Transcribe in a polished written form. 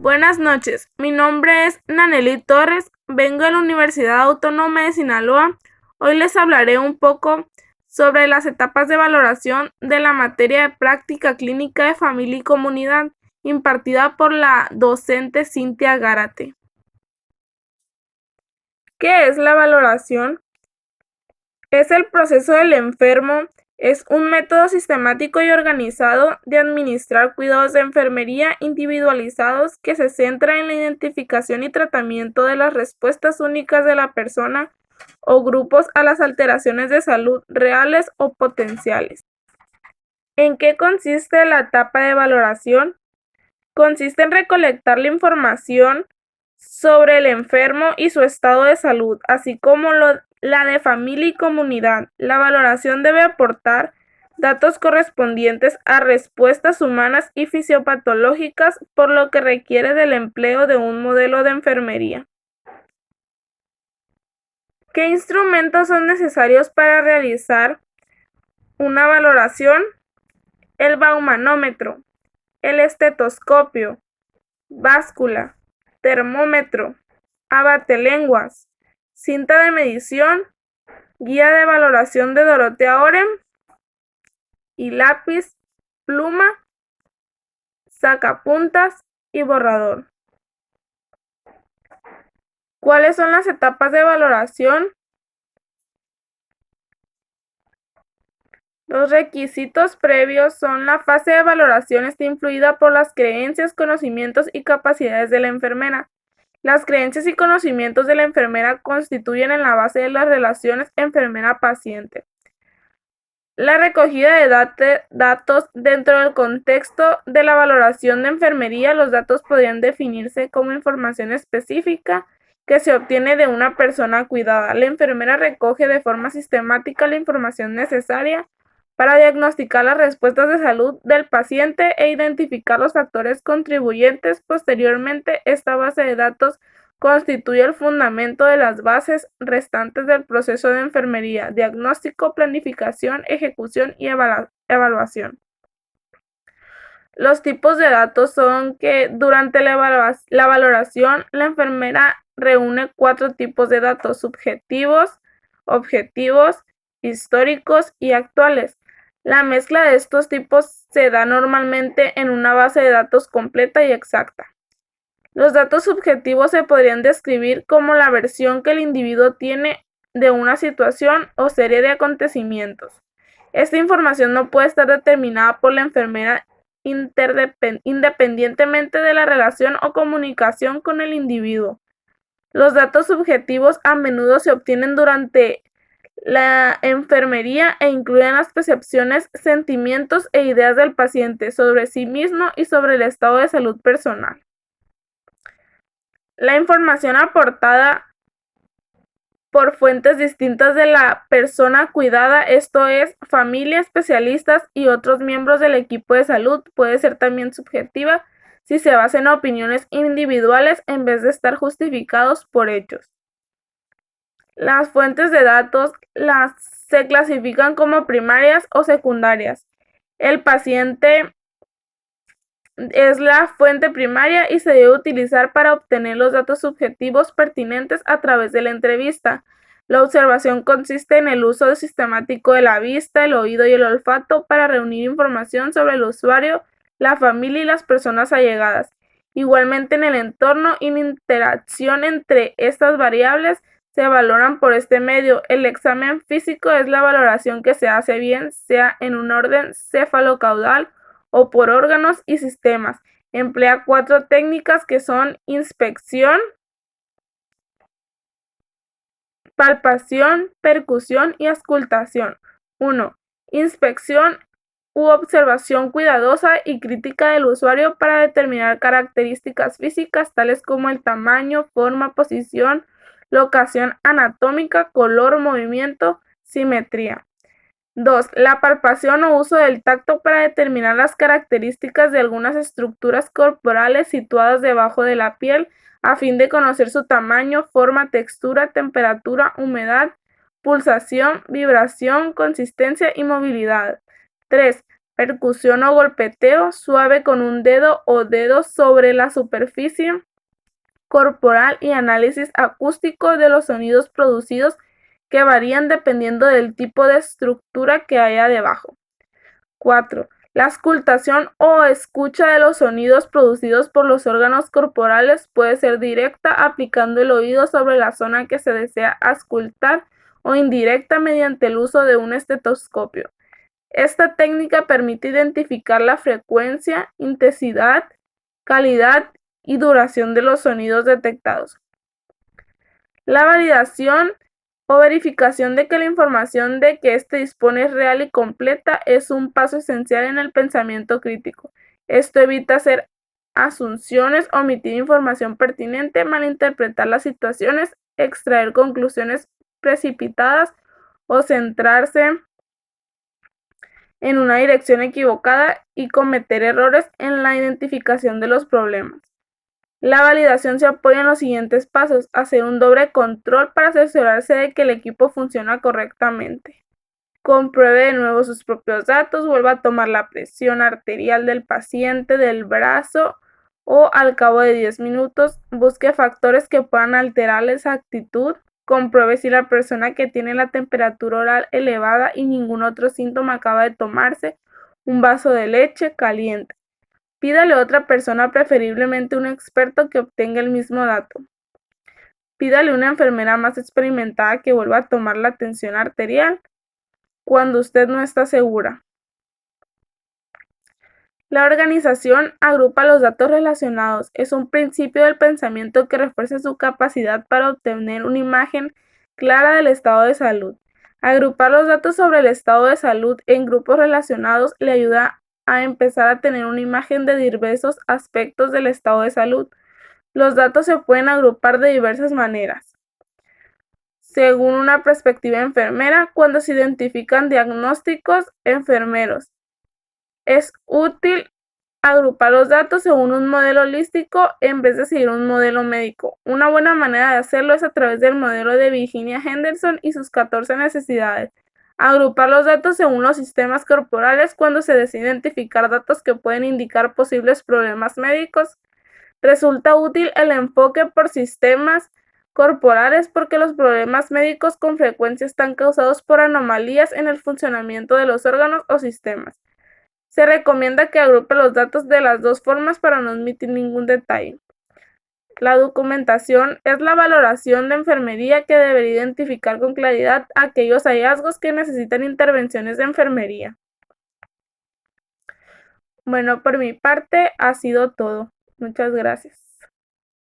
Buenas noches, mi nombre es Nanely Torres, vengo de la Universidad Autónoma de Sinaloa. Hoy les hablaré un poco sobre las etapas de valoración de la materia de práctica clínica de familia y comunidad, impartida por la docente Cintia Gárate. ¿Qué es la valoración? Es el proceso del enfermo. Es un método sistemático y organizado de administrar cuidados de enfermería individualizados que se centra en la identificación y tratamiento de las respuestas únicas de la persona o grupos a las alteraciones de salud reales o potenciales. ¿En qué consiste la etapa de valoración? Consiste en recolectar la información sobre el enfermo y su estado de salud, así como la de familia y comunidad. La valoración debe aportar datos correspondientes a respuestas humanas y fisiopatológicas, por lo que requiere del empleo de un modelo de enfermería. ¿Qué instrumentos son necesarios para realizar una valoración? El baumanómetro, el estetoscopio, báscula, termómetro, abatelenguas, cinta de medición, guía de valoración de Dorothea Oren y lápiz, pluma, sacapuntas y borrador. ¿Cuáles son las etapas de valoración? Los requisitos previos son: la fase de valoración está influida por las creencias, conocimientos y capacidades de la enfermera. Las creencias y conocimientos de la enfermera constituyen en la base de las relaciones enfermera-paciente. La recogida de datos dentro del contexto de la valoración de enfermería. Los datos podrían definirse como información específica que se obtiene de una persona cuidada. La enfermera recoge de forma sistemática la información necesaria para diagnosticar las respuestas de salud del paciente e identificar los factores contribuyentes. Posteriormente, esta base de datos constituye el fundamento de las bases restantes del proceso de enfermería: diagnóstico, planificación, ejecución y evaluación. Los tipos de datos son que durante la valoración, la enfermera reúne 4 tipos de datos: subjetivos, objetivos, históricos y actuales. La mezcla de estos tipos se da normalmente en una base de datos completa y exacta. Los datos subjetivos se podrían describir como la versión que el individuo tiene de una situación o serie de acontecimientos. Esta información no puede estar determinada por la enfermera independientemente de la relación o comunicación con el individuo. Los datos subjetivos a menudo se obtienen durante la enfermería e incluyen las percepciones, sentimientos e ideas del paciente sobre sí mismo y sobre el estado de salud personal. La información aportada por fuentes distintas de la persona cuidada, esto es, familia, especialistas y otros miembros del equipo de salud, puede ser también subjetiva si se basa en opiniones individuales en vez de estar justificados por hechos. Las fuentes de datos se clasifican como primarias o secundarias. El paciente es la fuente primaria y se debe utilizar para obtener los datos subjetivos pertinentes a través de la entrevista. La observación consiste en el uso sistemático de la vista, el oído y el olfato para reunir información sobre el usuario, la familia y las personas allegadas. Igualmente, en el entorno y la interacción entre estas variables se valoran por este medio. El examen físico es la valoración que se hace bien sea en un orden cefalocaudal o por órganos y sistemas. Emplea 4 técnicas que son: inspección, palpación, percusión y auscultación. 1. Inspección u observación cuidadosa y crítica del usuario para determinar características físicas tales como el tamaño, forma, posición, locación anatómica, color, movimiento, simetría. 2. La palpación o uso del tacto para determinar las características de algunas estructuras corporales situadas debajo de la piel a fin de conocer su tamaño, forma, textura, temperatura, humedad, pulsación, vibración, consistencia y movilidad. 3. percusión o golpeteo suave con un dedo o dedos sobre la superficie corporal y análisis acústico de los sonidos producidos que varían dependiendo del tipo de estructura que haya debajo. 4. La auscultación o escucha de los sonidos producidos por los órganos corporales puede ser directa aplicando el oído sobre la zona que se desea auscultar o indirecta mediante el uso de un estetoscopio. Esta técnica permite identificar la frecuencia, intensidad, calidad y duración de los sonidos detectados. La validación o verificación de que la información de que éste dispone es real y completa es un paso esencial en el pensamiento crítico. Esto evita hacer asunciones, omitir información pertinente, malinterpretar las situaciones, extraer conclusiones precipitadas o centrarse en una dirección equivocada y cometer errores en la identificación de los problemas. La validación se apoya en los siguientes pasos: hacer un doble control para asegurarse de que el equipo funciona correctamente. Compruebe de nuevo sus propios datos, vuelva a tomar la presión arterial del paciente del brazo o al cabo de 10 minutos, busque factores que puedan alterar esa actitud. Compruebe si la persona que tiene la temperatura oral elevada y ningún otro síntoma acaba de tomarse un vaso de leche caliente. Pídale a otra persona, preferiblemente un experto, que obtenga el mismo dato. Pídale a una enfermera más experimentada que vuelva a tomar la tensión arterial cuando usted no está segura. La organización agrupa los datos relacionados. Es un principio del pensamiento que refuerza su capacidad para obtener una imagen clara del estado de salud. Agrupar los datos sobre el estado de salud en grupos relacionados le ayuda a empezar a tener una imagen de diversos aspectos del estado de salud. Los datos se pueden agrupar de diversas maneras. Según una perspectiva enfermera, cuando se identifican diagnósticos enfermeros, es útil agrupar los datos según un modelo holístico en vez de seguir un modelo médico. Una buena manera de hacerlo es a través del modelo de Virginia Henderson y sus 14 necesidades. Agrupar los datos según los sistemas corporales cuando se desea identificar datos que pueden indicar posibles problemas médicos. Resulta útil el enfoque por sistemas corporales porque los problemas médicos con frecuencia están causados por anomalías en el funcionamiento de los órganos o sistemas. Se recomienda que agrupe los datos de las dos formas para no omitir ningún detalle. La documentación es la valoración de enfermería que debería identificar con claridad aquellos hallazgos que necesitan intervenciones de enfermería. Bueno, por mi parte ha sido todo. Muchas gracias.